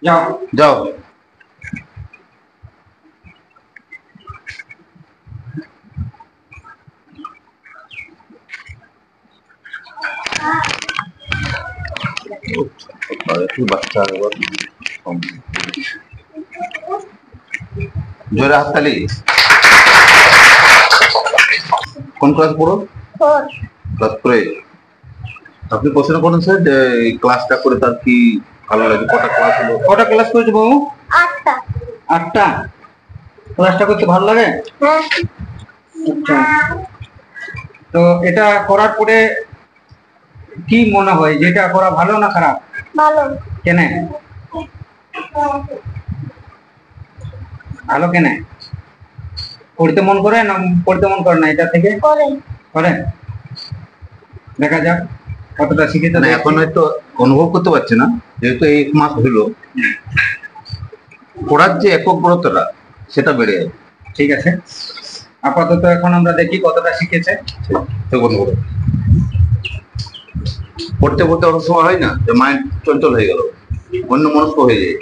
যাও যাও। বাচ্চা জোরে হাততালি। কোন ক্লাস পড়ো? ক্লাস 4। আপনি প্রশ্ন করুন স্যার যে এই ক্লাসটা করে তার কি ভালো লাগে? কটা ক্লাস হলো? কটা ক্লাস করেছো বাবু? 8টা। 8টা। ক্লাসটা করতে ভালো লাগে? হ্যাঁ। আচ্ছা, তো এটা করার পরে কি মনে হয় যে এটা করা ভালো না খারাপ? ভালো। কেন ভালো? কেন পড়তে মন করে না পড়তে মন করে না? এটা থেকে করে দেখা যাক কতটা শিখেছে। না এখন হয়তো অনুভব করতে পারছে না, যেহেতু 1 মাস হলো পড়ার যে একগ্রতাটা সেটা বেড়ে যাবে। ঠিক আছে, আপাতত এখন আমরা দেখি কতটা শিখেছে। পড়তে পড়তে অনেক সময় হয় না যে মাইন্ড চঞ্চল হয়ে গেল, অন্য মনস্ক হয়ে যায়,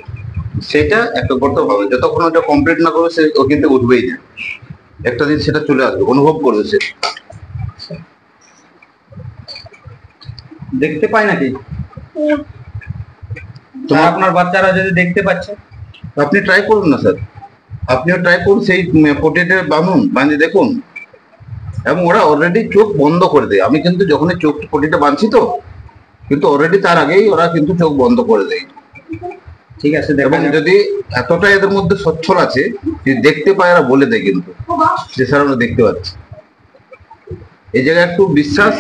সেটা একগ্রতা ভাবে যতক্ষণ ওটা কমপ্লিট না করবে সে ওখান থেকে উঠবেই না। একটা দিন সেটা চলে আসবে, অনুভব করবে সে। দেখতে পায় নাকি তোমার আপনার বাচ্চারা যদি দেখতে পাচ্ছে? আপনি ট্রাই করুন না স্যার, আপনিও ট্রাই করুন, সেই পোটেটে বাঁধে দেখুন। এবং ওরা অলরেডি চোখ বন্ধ করে দেয়। আমি কিন্তু যখনই চোখ পটিটা বাঁধছি তো কিন্তু অলরেডি তার আগেই ওরা কিন্তু চোখ বন্ধ করে দেয়। ঠিক আছে, এবং যদি এতটা এদের মধ্যে সচ্ছল আছে যে দেখতে পায়, এরা বলে দেয় কিন্তু যে স্যার আমরা দেখতে পাচ্ছি। এই জায়গায় একটু বিশ্বাস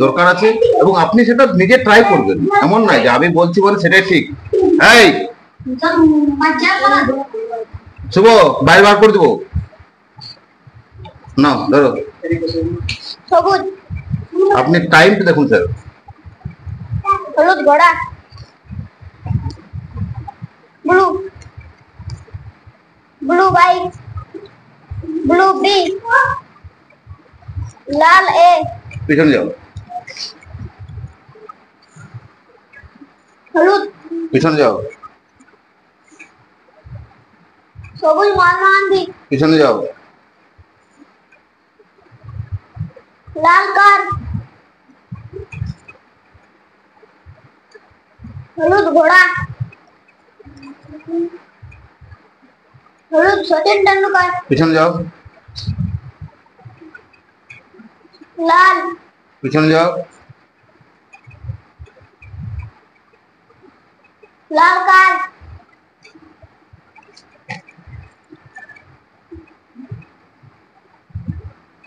দরকার আছে এবং আপনি সেটা নিজে ট্রাই করবেন। এমন নয় যে আমি বলছি বলে সেটাই ঠিক। এই শুভ, বাইরে বার করে দেবো না, ধরো। সবুজ। আপনি টাইমটা দেখুন স্যার। হলুদ ঘোড়া। Blue. Blue bike. Blue B. লাল এ। পিছনে যাও। হলুদ। পিছনে যাও। সবুজ মহাত্মা গান্ধী। পিছনে যাও। লাল কার। হলুদ ঘোড়া। হলুদ সচিন তেন্ডুলকর। পিছনে যাও। লাল। পিছনে যাও। লাল কার।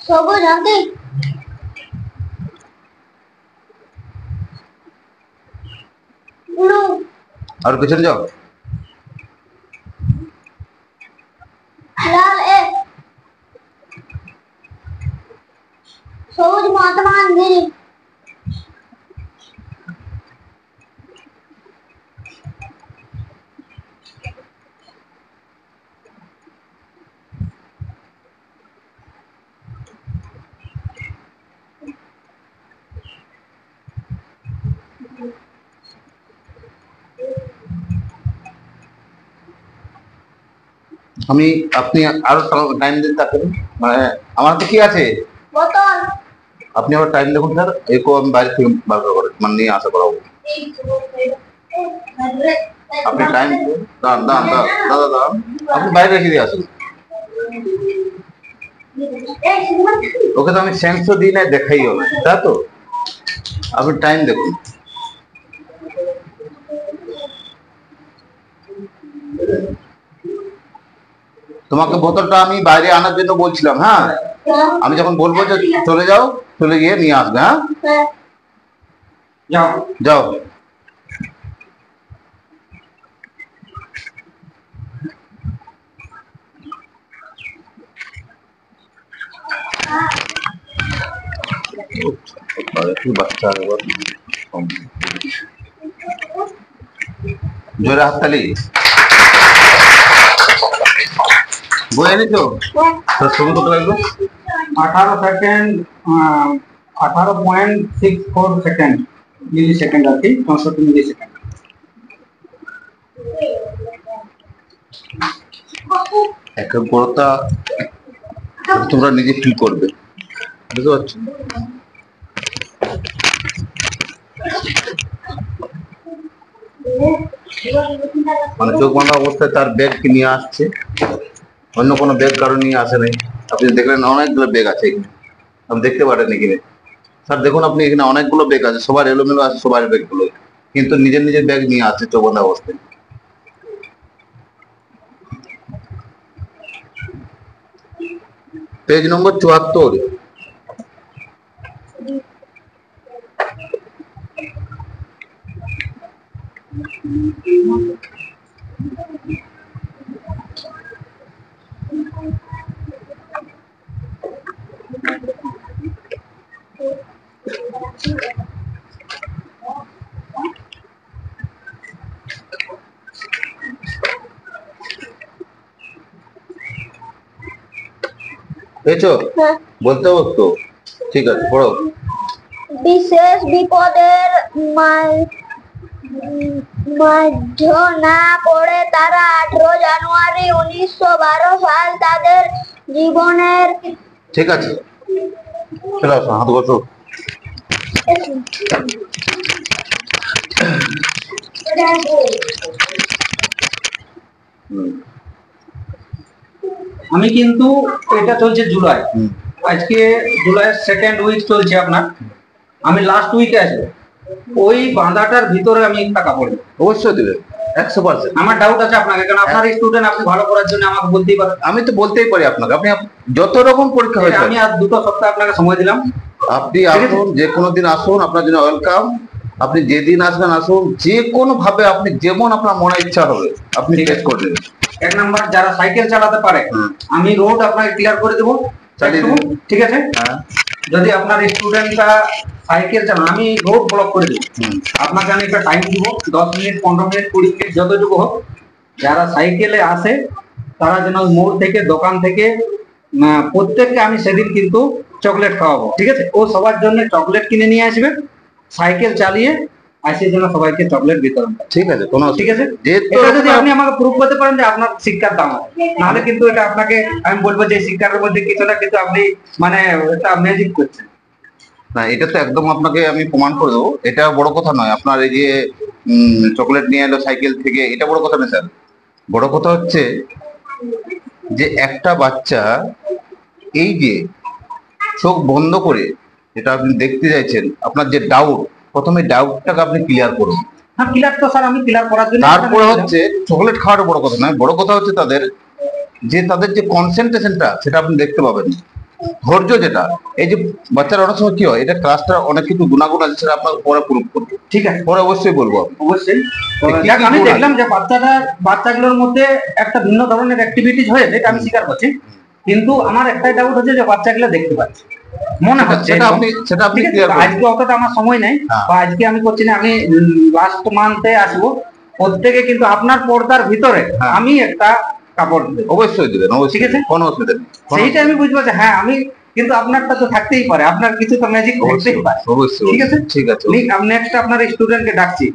সবুজ হাতি। ব্লু। আর পিছনে যাও। লাল এ। সবুজ মহাত্মা গান্ধী। আমি আপনি আরো টাইম দিতে থাকেন, মানে আমার তো কি আছে বোতল। আপনি আবার টাইম দেখুন স্যার। এরকম আমি বাইরে থেকে বার করে মানে নিয়ে আসা করাবো। আপনি টাইম দাঁড়ান দাঁড়ান দাদা দাঁড়ান, আপনি বাইরে রেখে দিয়ে আসুন। ওকে তো আমি সেন্সও দিই না, দেখাই হবে তা তো। আপনি টাইম দেখুন। তোমাকে বোতলটা আমি বাইরে আনার জন্য বলছিলাম। হ্যাঁ, আমি যখন বলবো যে চলে যাও, চলে গিয়ে নিয়ে আসবে। হ্যাঁ, যাও যাও। বাচ্চা জোরে হাততালি। বই এনেছো? সময় কত লাগলো? 18 সেকেন্ড, 18.64 সেকেন্ড, মিলি সেকেন্ড আর কি, 64 মিলি সেকেন্ড। একাগ্রতা তোমরা নিজে ফিল করবে, বুঝতে পারছো? মানে চোখ বাঁধা অবস্থায় তার ব্যাগ নিয়ে আসছে, অন্য কোনো ব্যাগ কারো নিয়ে আসে নাই। আপনি দেখলেন অনেকগুলো ব্যাগ আছে এখানে, আপনি দেখতে পারেন এখানে। স্যার দেখুন আপনি এখানে অনেকগুলো ব্যাগ আছে, সবার এলোমেলো আছে সবার ব্যাগগুলো, কিন্তু নিজের নিজের ব্যাগ নিয়ে আসছে চোখ বাঁধা অবস্থায়। পেজ নম্বর 74। পেয়েছো? হ্যাঁ। বলতে বলতো ঠিক আছে, পড়ো। বিশেষ বিপদের মাঝে না পড়ে তারা 18 জানুয়ারি 1912 সাল তাদের জীবনের ঠিক আছে, চলে আসো, হাত বসো। আমি কিন্তু এটা চলছে জুলাই, আজকে জুলাইয়ের সেকেন্ড উইক চলছে আপনার। আমি লাস্ট উইকে আসবো, ওই বাঁধাটার ভিতরে আমি টাকা পড়বো। অবশ্যই দেবে 100%। আমার ডাউট আছে আপনাকে, কারণ আপনার স্টুডেন্ট, আপনি ভালো করার জন্য আমাকে বলতেই পারেন। আমি তো বলতেই পারি আপনাকে, আপনি যত রকম পরীক্ষা হয়েছে আমি আর 2 সপ্তাহ আপনাকে সময় দিলাম। আপনি আসুন, যে কোনো দিন আসুন, আপনার জন্য ওয়েলকাম। আপনি যেদিন আসবেন আসুন, যে কোনো ভাবে আপনি যেমন আপনার মনে ইচ্ছা হবে আপনি টেস্ট করে নেবেন। 1 নাম্বার, যারা সাইকেল চালাতে পারে আমি রোড আপনাকে ক্লিয়ার করে দেবো, চালিয়ে দেবো, ঠিক আছে? হ্যাঁ। যদি আপনার স্টুডেন্টরা সাইকেল চালান আমি রোড ব্লক করে দেবো, আপনাকে আমি একটা টাইম দিব, 10 মিনিট 15 মিনিট 20 মিনিট যতটুকু হোক। যারা সাইকেলে আসে তারা যেন মোড় থেকে দোকান থেকে প্রত্যেককে আমি সেদিন কিন্তু চকলেট খাওয়াবো, ঠিক আছে? ও সবার জন্য চকলেট কিনে নিয়ে আসবে, সাইকেল চালিয়ে আসে যেন সবাইকে চকলেট বিতরণ করে। ঠিক আছে, কোনো ঠিক আছে? যেহেতু এটা যদি আপনি আমাকে প্রুফ করতে পারেন যে আপনার শিক্ষার দাম আছে, নাহলে কিন্তু এটা আপনাকে আমি বলবো যে শিক্ষার মধ্যে কিছু না কিছু আপনি মানে এটা ম্যাজিক করছেন। না, এটা তো একদম আপনাকে আমি প্রমাণ করে দেবো, এটা বড় কথা নয়। আপনার এই যে চকলেট নিয়ে এলো সাইকেল থেকে, এটা বড় কথা নয় স্যার। বড় কথা হচ্ছে যে একটা বাচ্চা এই যে চোখ বন্ধ করে যেটা আপনি দেখতে চাইছেন, আপনার যে ডাউট, প্রথমে ডাউটটাকে আপনি ক্লিয়ার করুন। হ্যাঁ, ক্লিয়ার তো স্যার আমি ক্লিয়ার করার জন্য তারপরে হচ্ছে চকলেট খাওয়াটা বড় কথা নয়, বড় কথা হচ্ছে তাদের যে কনসেন্ট্রেশনটা সেটা আপনি দেখতে পাবেন, ধৈর্য যেটা। এই যে বাচ্চারা অনেক সময় কি হয়, এটা ক্লাসটা অনেক কিছু গুণাগুণ আছে, সেটা আপনার পরে প্রুভ করবে। ঠিক আছে, পরে অবশ্যই বলবো আমি। অবশ্যই। তো কি কি যাক, আমি গুণ দেখলাম যে বাচ্চাগুলোর মধ্যে একটা ভিন্ন ধরনের অ্যাক্টিভিটিস হয়েছে, এটা আমি স্বীকার করছি। কিন্তু আমার একটাই ডাউট হচ্ছে যে বাচ্চাগুলো দেখতে পাচ্ছে মনে হচ্ছে, সেটা আপনি ঠিক আছে? ক্লিয়ার করুন। আজকে অতটা আমার সময় নেই, হ্যাঁ। বা আজকে আমি করছি না, আমি লাস্ট মান্থে আসবো। প্রত্যেকে কিন্তু আপনার পর্দার ভিতরে হ্যাঁ। আমি একটা কাপড় দেবো, অবশ্যই দেবেন, অবশ্যই। ঠিক আছে? কোনো অসুবিধা নেই। সেইটা আমি বুঝবো যে হ্যাঁ আমি, কিন্তু আপনারটা তো থাকতেই পারে, আপনার কিছু তো ম্যাজিক থাকতেই পারে। অবশ্যই, ঠিক আছে? ঠিক আছে। নেক্সট আপনার স্টুডেন্টকে ডাকছি।